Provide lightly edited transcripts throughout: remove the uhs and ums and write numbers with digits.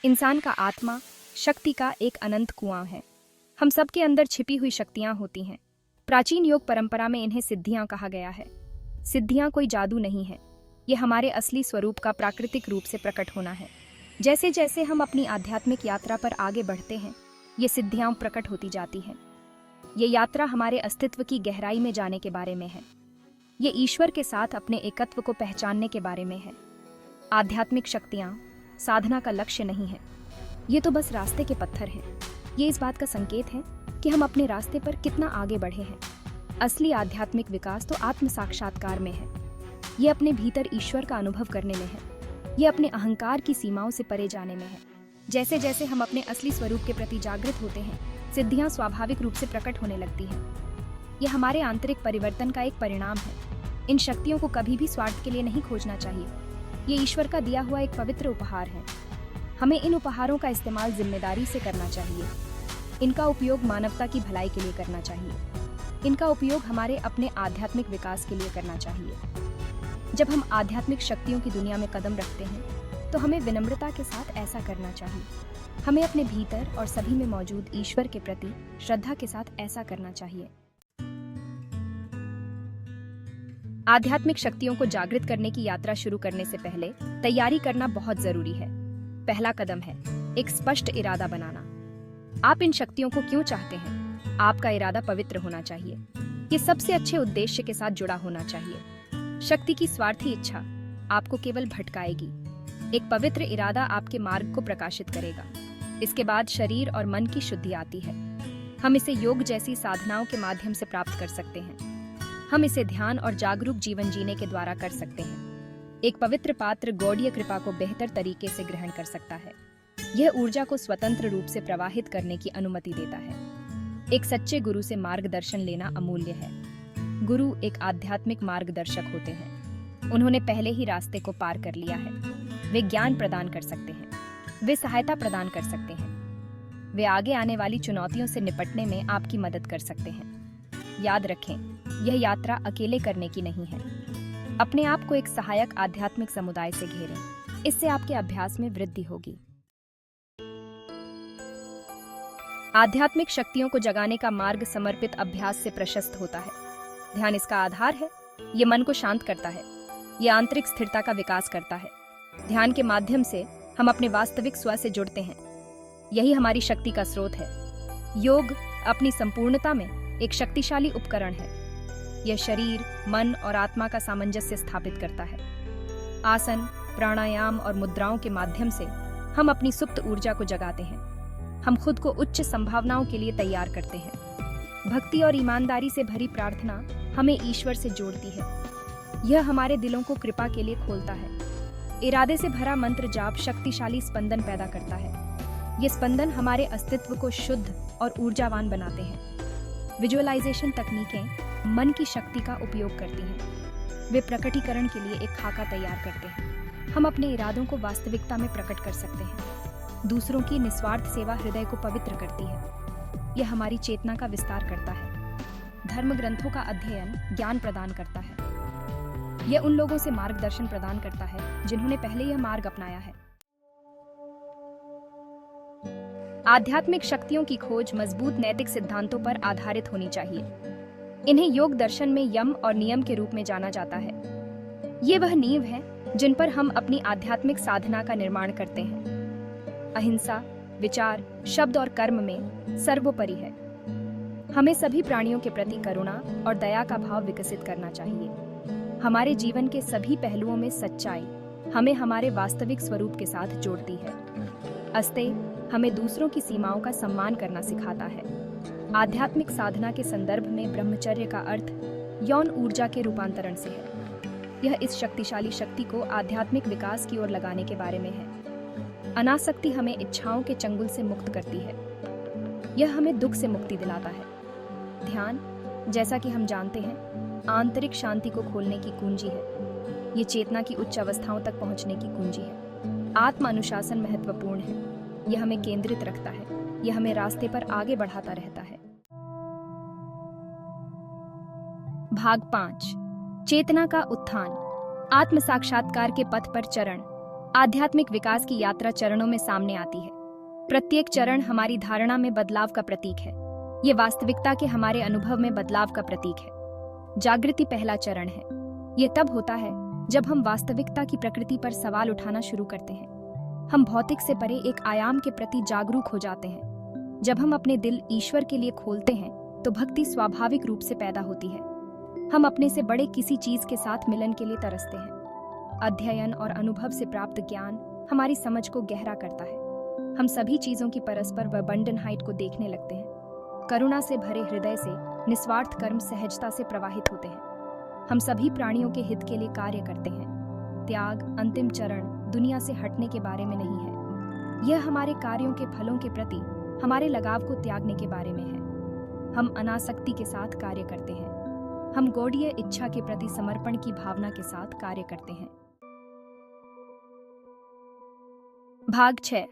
इंसान का आत्मा शक्ति का एक अनंत कुआं है। हम सबके अंदर छिपी हुई शक्तियां होती हैं। प्राचीन योग परंपरा में इन्हें सिद्धियां कहा गया है। सिद्धियां कोई जादू नहीं है, ये हमारे असली स्वरूप का प्राकृतिक रूप से प्रकट होना है। जैसे जैसे हम अपनी आध्यात्मिक यात्रा पर आगे बढ़ते हैं, ये सिद्धियां प्रकट होती जाती हैं। ये यात्रा हमारे अस्तित्व की गहराई में जाने के बारे में है। ये ईश्वर के साथ अपने एकत्व को पहचानने के बारे में है। आध्यात्मिक शक्तियां साधना का लक्ष्य नहीं है, ये तो बस रास्ते के पत्थर हैं। ये इस बात का संकेत है कि हम अपने रास्ते पर कितना आगे बढ़े हैं। असली आध्यात्मिक विकास तो आत्म साक्षात्कार में है। ये अपने भीतर ईश्वर का अनुभव करने में है। ये अपने अहंकार की सीमाओं से परे जाने में है। जैसे जैसे हम अपने असली स्वरूप के प्रति जागृत होते हैं, सिद्धियां स्वाभाविक रूप से प्रकट होने लगती हैं। यह हमारे आंतरिक परिवर्तन का एक परिणाम है। इन शक्तियों को कभी भी स्वार्थ के लिए नहीं खोजना चाहिए। ये ईश्वर का दिया हुआ एक पवित्र उपहार है। हमें इन उपहारों का इस्तेमाल जिम्मेदारी से करना चाहिए। इनका उपयोग मानवता की भलाई के लिए करना चाहिए। इनका उपयोग हमारे अपने आध्यात्मिक विकास के लिए करना चाहिए। जब हम आध्यात्मिक शक्तियों की दुनिया में कदम रखते हैं, तो हमें विनम्रता के साथ ऐसा करना चाहिए। हमें अपने भीतर और सभी में मौजूद ईश्वर के प्रति श्रद्धा के साथ ऐसा करना चाहिए। आध्यात्मिक शक्तियों को जागृत करने की यात्रा शुरू करने से पहले तैयारी करना बहुत जरूरी है। पहला कदम है एक स्पष्ट इरादा बनाना। आप इन शक्तियों को क्यों चाहते हैं? आपका इरादा पवित्र होना चाहिए। ये सबसे अच्छे उद्देश्य के साथ जुड़ा होना चाहिए। शक्ति की स्वार्थी इच्छा आपको केवल भटकाएगी। एक पवित्र इरादा आपके मार्ग को प्रकाशित करेगा। इसके बाद शरीर और मन की शुद्धि आती है। हम इसे योग जैसी साधनाओं के माध्यम से प्राप्त कर सकते हैं। हम इसे ध्यान और जागरूक जीवन जीने के द्वारा कर सकते हैं। एक पवित्र पात्र गॉडीय कृपा को बेहतर तरीके से ग्रहण कर सकता है। यह ऊर्जा को स्वतंत्र रूप से प्रवाहित करने की अनुमति देता है। एक सच्चे गुरु से मार्गदर्शन लेना अमूल्य है। गुरु एक आध्यात्मिक मार्गदर्शक होते हैं। उन्होंने पहले ही रास्ते को पार कर लिया है। वे ज्ञान प्रदान कर सकते हैं। वे सहायता प्रदान कर सकते हैं। वे आगे आने वाली चुनौतियों से निपटने में आपकी मदद कर सकते हैं। याद रखें, यह यात्रा अकेले करने की नहीं है। अपने आप को एक सहायक आध्यात्मिक समुदाय से घेरें। इससे आपके अभ्यास में वृद्धि होगी। आध्यात्मिक शक्तियों को जगाने का मार्ग समर्पित अभ्यास से प्रशस्त होता है। ध्यान इसका आधार है। ये मन को शांत करता है। ये आंतरिक स्थिरता का विकास करता है। ध्यान के माध्यम से हम अपने वास्तविक स्व से जुड़ते हैं। यही हमारी शक्ति का स्रोत है। योग अपनी संपूर्णता में एक शक्तिशाली उपकरण है। यह शरीर, मन और आत्मा का सामंजस्य स्थापित करता है। आसन, प्राणायाम और मुद्राओं के माध्यम से हम अपनी सुप्त ऊर्जा को जगाते हैं। हम खुद को उच्च संभावनाओं के लिए तैयार करते हैं। भक्ति और ईमानदारी से भरी प्रार्थना हमें ईश्वर से जोड़ती है। यह हमारे दिलों को कृपा के लिए खोलता है। इरादे से भरा मंत्र जाप शक्तिशाली स्पंदन पैदा करता है। ये स्पंदन हमारे अस्तित्व को शुद्ध और ऊर्जावान बनाते हैं। विजुअलाइजेशन तकनीकें मन की शक्ति का उपयोग करती हैं। वे प्रकटीकरण के लिए एक खाका तैयार करते हैं। हम अपने इरादों को वास्तविकता में प्रकट कर सकते हैं। दूसरों की निस्वार्थ सेवा हृदय को पवित्र करती है। यह हमारी चेतना का विस्तार करता है। धर्म ग्रंथों का अध्ययन ज्ञान प्रदान करता है। यह उन लोगों से मार्गदर्शन प्रदान करता है जिन्होंने पहले यह मार्ग अपनाया है। आध्यात्मिक शक्तियों की खोज मजबूत नैतिक सिद्धांतों पर आधारित होनी चाहिए। इन्हें योग दर्शन में यम और नियम के रूप में जाना जाता है। ये वह नींव है जिन पर हम अपनी आध्यात्मिक साधना का निर्माण करते हैं। अहिंसा, विचार, शब्द और कर्म में सर्वोपरि है। हमें सभी प्राणियों के प्रति करुणा और दया का भाव विकसित करना चाहिए। हमारे जीवन के सभी पहलुओं में सच्चाई हमें हमारे वास्तविक स्वरूप के साथ जोड़ती है। अस्ते हमें दूसरों की सीमाओं का सम्मान करना सिखाता है। आध्यात्मिक साधना के संदर्भ में ब्रह्मचर्य का अर्थ यौन ऊर्जा के रूपांतरण से है। यह इस शक्तिशाली शक्ति को आध्यात्मिक विकास की ओर लगाने के बारे में है। अनासक्ति हमें इच्छाओं के चंगुल से मुक्त करती है। यह हमें दुख से मुक्ति दिलाता है। ध्यान, जैसा कि हम जानते हैं, आंतरिक शांति को खोलने की कुंजी है। ये चेतना की उच्च अवस्थाओं तक पहुंचने की कुंजी है। आत्म अनुशासन महत्वपूर्ण है। यह हमें केंद्रित रखता है। यह हमें रास्ते पर आगे बढ़ाता रहता है। भाग 5, चेतना का उत्थान। आत्म साक्षात्कार के पथ पर चरण। आध्यात्मिक विकास की यात्रा चरणों में सामने आती है। प्रत्येक चरण हमारी धारणा में बदलाव का प्रतीक है। ये वास्तविकता के हमारे अनुभव में बदलाव का प्रतीक है। जागृति पहला चरण है। ये तब होता है जब हम वास्तविकता की प्रकृति पर सवाल उठाना शुरू करते हैं। हम भौतिक से परे एक आयाम के प्रति जागरूक हो जाते हैं। जब हम अपने दिल ईश्वर के लिए खोलते हैं तो भक्ति स्वाभाविक रूप से पैदा होती है। हम अपने से बड़े किसी चीज के साथ मिलन के लिए तरसते हैं। अध्ययन और अनुभव से प्राप्त ज्ञान हमारी समझ को गहरा करता है। हम सभी चीजों की परस्पर वर्बंडनहाइट को देखने लगते हैं। करुणा से भरे हृदय से निस्वार्थ कर्म सहजता से प्रवाहित होते हैं। हम सभी प्राणियों के हित के लिए कार्य करते हैं। त्याग अंतिम चरण दुनिया से हटने के बारे में नहीं है। यह हमारे कार्यों के फलों के प्रति हमारे लगाव को त्यागने के बारे में है। हम अनासक्ति के साथ कार्य करते हैं। हम गौड़ीय इच्छा के प्रति समर्पण की भावना के साथ कार्य करते हैं। भाग 6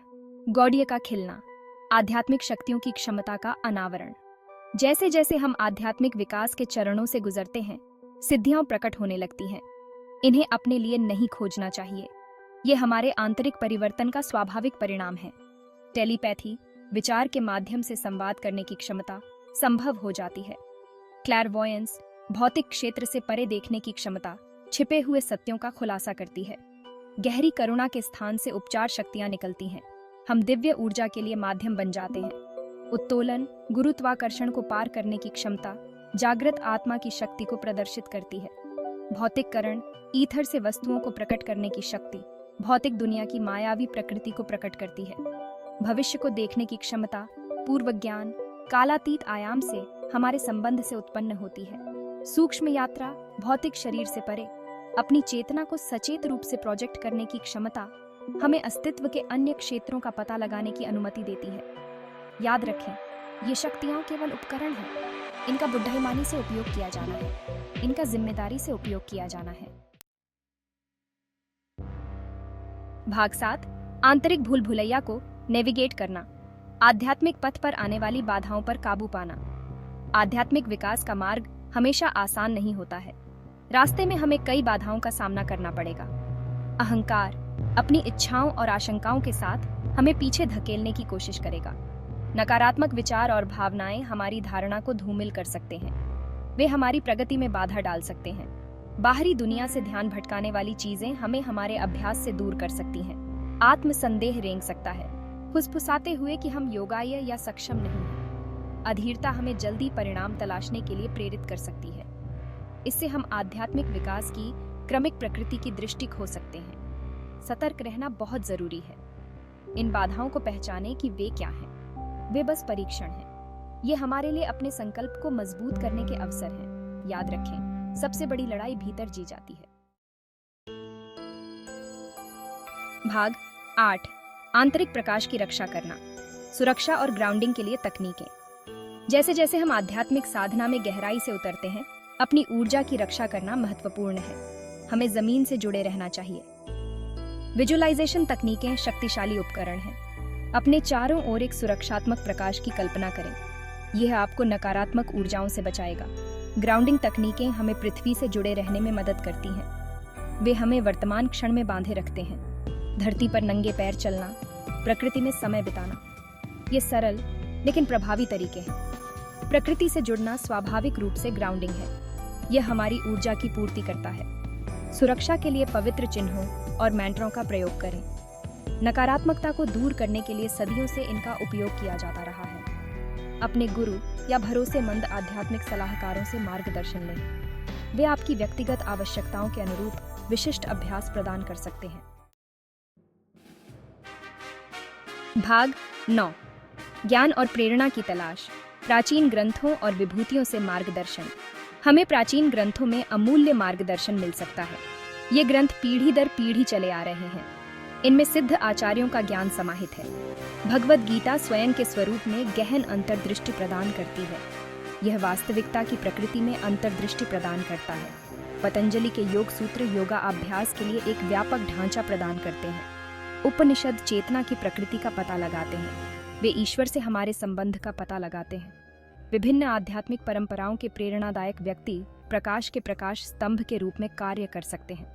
गौड़ीय का खिलना, आध्यात्मिक शक्तियों की क्षमता का अनावरण। जैसे जैसे हम आध्यात्मिक विकास के चरणों से गुजरते हैं, सिद्धियां प्रकट होने लगती हैं। इन्हें अपने लिए नहीं खोजना चाहिए। ये हमारे आंतरिक परिवर्तन का स्वाभाविक परिणाम है। टेलीपैथी, विचार के माध्यम से संवाद करने की क्षमता संभव हो जाती है। क्लैरवॉयंस, भौतिक क्षेत्र से परे देखने की क्षमता छिपे हुए सत्यों का खुलासा करती है। गहरी करुणा के स्थान से उपचार शक्तियां निकलती हैं। हम दिव्य ऊर्जा के लिए माध्यम बन जाते हैं। उत्तोलन, गुरुत्वाकर्षण को पार करने की क्षमता जागृत आत्मा की शक्ति को प्रदर्शित करती है। भौतिककरण, ईथर से वस्तुओं को प्रकट करने की शक्ति भौतिक दुनिया की मायावी प्रकृति को प्रकट करती है। भविष्य को देखने की क्षमता पूर्व ज्ञान, कालातीत आयाम से हमारे संबंध से उत्पन्न होती है। सूक्ष्म यात्रा, भौतिक शरीर से परे अपनी चेतना को सचेत रूप से प्रोजेक्ट करने की क्षमता हमें अस्तित्व के अन्य क्षेत्रों का पता लगाने की अनुमति देती है। याद रखें, ये शक्तियां केवल उपकरण हैं। इनका बुद्धिमानी से उपयोग किया जाना है। इनका जिम्मेदारी से उपयोग किया जाना है। भाग 7 आंतरिक भूल भुलैया को नेविगेट करना, आध्यात्मिक पथ पर आने वाली बाधाओं पर काबू पाना। आध्यात्मिक विकास का मार्ग हमेशा आसान नहीं होता है। रास्ते में हमें कई बाधाओं का सामना करना पड़ेगा। अहंकार अपनी इच्छाओं और आशंकाओं के साथ हमें पीछे धकेलने की कोशिश करेगा। नकारात्मक विचार और भावनाएं हमारी धारणा को धूमिल कर सकते हैं। वे हमारी प्रगति में बाधा डाल सकते हैं। बाहरी दुनिया से ध्यान भटकाने वाली चीजें हमें हमारे अभ्यास से दूर कर सकती हैं। आत्मसंदेह रेंग सकता है, फुसफुसाते हुए कि हम योग्य या सक्षम नहीं हैं। अधीरता हमें जल्दी परिणाम तलाशने के लिए प्रेरित कर सकती है। इससे हम आध्यात्मिक विकास की क्रमिक प्रकृति की दृष्टि खो सकते हैं। सतर्क रहना बहुत जरूरी है। इन बाधाओं को पहचानें कि वे क्या हैं। वे बस परीक्षण हैं। ये हमारे लिए अपने संकल्प को मजबूत करने के अवसर हैं। याद रखें, सबसे बड़ी लड़ाई भीतर जी जाती है। भाग 8 आंतरिक प्रकाश की रक्षा करना, सुरक्षा और ग्राउंडिंग के लिए तकनीकें। जैसे जैसे हम आध्यात्मिक साधना में गहराई से उतरते हैं, अपनी ऊर्जा की रक्षा करना महत्वपूर्ण है। हमें जमीन से जुड़े रहना चाहिए। विजुअलाइजेशन तकनीकें शक्तिशाली उपकरण हैं। अपने चारों ओर एक सुरक्षात्मक प्रकाश की कल्पना करें। यह आपको नकारात्मक ऊर्जाओं से बचाएगा। ग्राउंडिंग तकनीकें हमें पृथ्वी से जुड़े रहने में मदद करती हैं। वे हमें वर्तमान क्षण में बांधे रखते हैं। धरती पर नंगे पैर चलना, प्रकृति में समय बिताना, ये सरल लेकिन प्रभावी तरीके हैं। प्रकृति से जुड़ना स्वाभाविक रूप से ग्राउंडिंग है। यह हमारी ऊर्जा की पूर्ति करता है। सुरक्षा के लिए पवित्र चिन्हों और मंत्रों का प्रयोग करें। नकारात्मकता को दूर करने के लिए सदियों से इनका उपयोग किया जाता रहा है। अपने गुरु या भरोसेमंद आध्यात्मिक सलाहकारों से मार्गदर्शन लें। वे आपकी व्यक्तिगत आवश्यकताओं के अनुरूप विशिष्ट अभ्यास प्रदान कर सकते हैं। भाग 9 ज्ञान और प्रेरणा की तलाश, प्राचीन ग्रंथों और विभूतियों से मार्गदर्शन। हमें प्राचीन ग्रंथों में अमूल्य मार्गदर्शन मिल सकता है। ये ग्रंथ पीढ़ी दर पीढ़ी चले आ रहे हैं। इनमें सिद्ध आचार्यों का ज्ञान समाहित है। भगवद गीता स्वयं के स्वरूप में गहन अंतर्दृष्टि प्रदान करती है। यह वास्तविकता की प्रकृति में अंतर्दृष्टि प्रदान करता है। पतंजलि के योग सूत्र योगा अभ्यास के लिए एक व्यापक ढांचा प्रदान करते हैं। उपनिषद चेतना की प्रकृति का पता लगाते हैं। वे ईश्वर से हमारे संबंध का पता लगाते हैं। विभिन्न आध्यात्मिक परंपराओं के प्रेरणादायक व्यक्ति प्रकाश के प्रकाश स्तंभ के रूप में कार्य कर सकते हैं।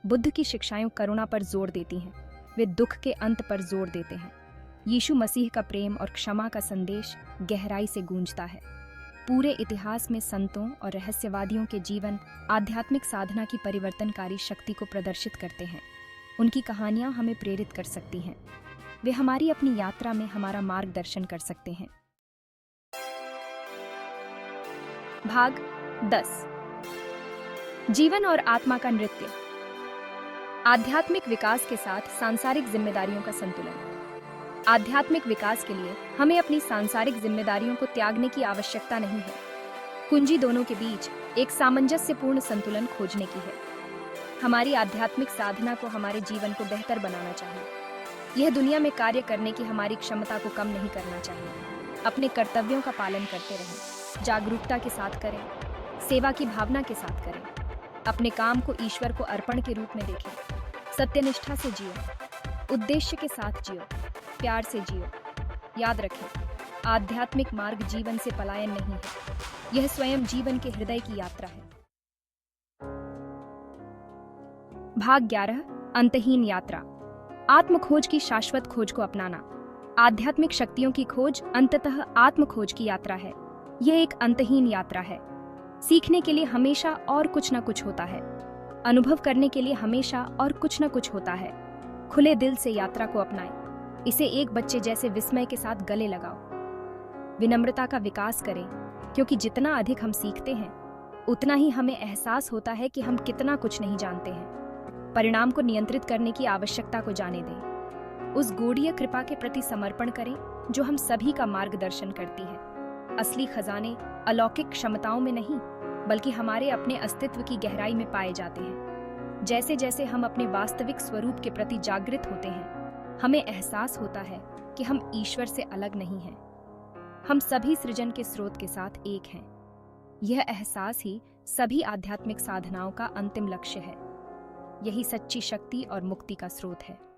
बुद्ध की शिक्षाएं करुणा पर जोर देती हैं। वे दुख के अंत पर जोर देते हैं। यीशु मसीह का प्रेम और क्षमा का संदेश गहराई से गूंजता है। पूरे इतिहास में संतों और रहस्यवादियों के जीवन आध्यात्मिक साधना की परिवर्तनकारी शक्ति को प्रदर्शित करते हैं। उनकी कहानियां हमें प्रेरित कर सकती हैं। वे हमारी अपनी यात्रा में हमारा मार्गदर्शन कर सकते हैं। भाग 10। जीवन और आत्मा का नृत्य। आध्यात्मिक विकास के साथ सांसारिक जिम्मेदारियों का संतुलन। आध्यात्मिक विकास के लिए हमें अपनी सांसारिक जिम्मेदारियों को त्यागने की आवश्यकता नहीं है। कुंजी दोनों के बीच एक सामंजस्यपूर्ण संतुलन खोजने की है। हमारी आध्यात्मिक साधना को हमारे जीवन को बेहतर बनाना चाहिए। यह दुनिया में कार्य करने की हमारी क्षमता को कम नहीं करना चाहिए। अपने कर्तव्यों का पालन करते रहें, जागरूकता के साथ करें, सेवा की भावना के साथ करें। अपने काम को ईश्वर को अर्पण के रूप में देखें। सत्यनिष्ठा से जियो, उद्देश्य के साथ जियो, प्यार से जियो। याद रखें, आध्यात्मिक मार्ग जीवन से पलायन नहीं है, यह स्वयं जीवन के हृदय की यात्रा है। भाग 11। अंतहीन यात्रा। आत्मखोज की शाश्वत खोज को अपनाना। आध्यात्मिक शक्तियों की खोज अंततः आत्मखोज की यात्रा है। यह एक अंतहीन यात्रा है। सीखने के लिए हमेशा और कुछ न कुछ होता है। अनुभव करने के लिए हमेशा और कुछ न कुछ होता है। खुले दिल से यात्रा को अपनाएं। इसे एक बच्चे जैसे विस्मय के साथ गले लगाओ। विनम्रता का विकास करें, क्योंकि जितना अधिक हम सीखते हैं उतना ही हमें एहसास होता है कि हम कितना कुछ नहीं जानते हैं। परिणाम को नियंत्रित करने की आवश्यकता को जाने दें। उस गॉडीय कृपा के प्रति समर्पण करें जो हम सभी का मार्गदर्शन करती है। असली खजाने अलौकिक क्षमताओं में नहीं, बल्कि हमारे अपने अस्तित्व की गहराई में पाए जाते हैं। जैसे जैसे हम अपने वास्तविक स्वरूप के प्रति जागृत होते हैं, हमें एहसास होता है कि हम ईश्वर से अलग नहीं हैं। हम सभी सृजन के स्रोत के साथ एक हैं। यह एहसास ही सभी आध्यात्मिक साधनाओं का अंतिम लक्ष्य है। यही सच्ची शक्ति और मुक्ति का स्रोत है।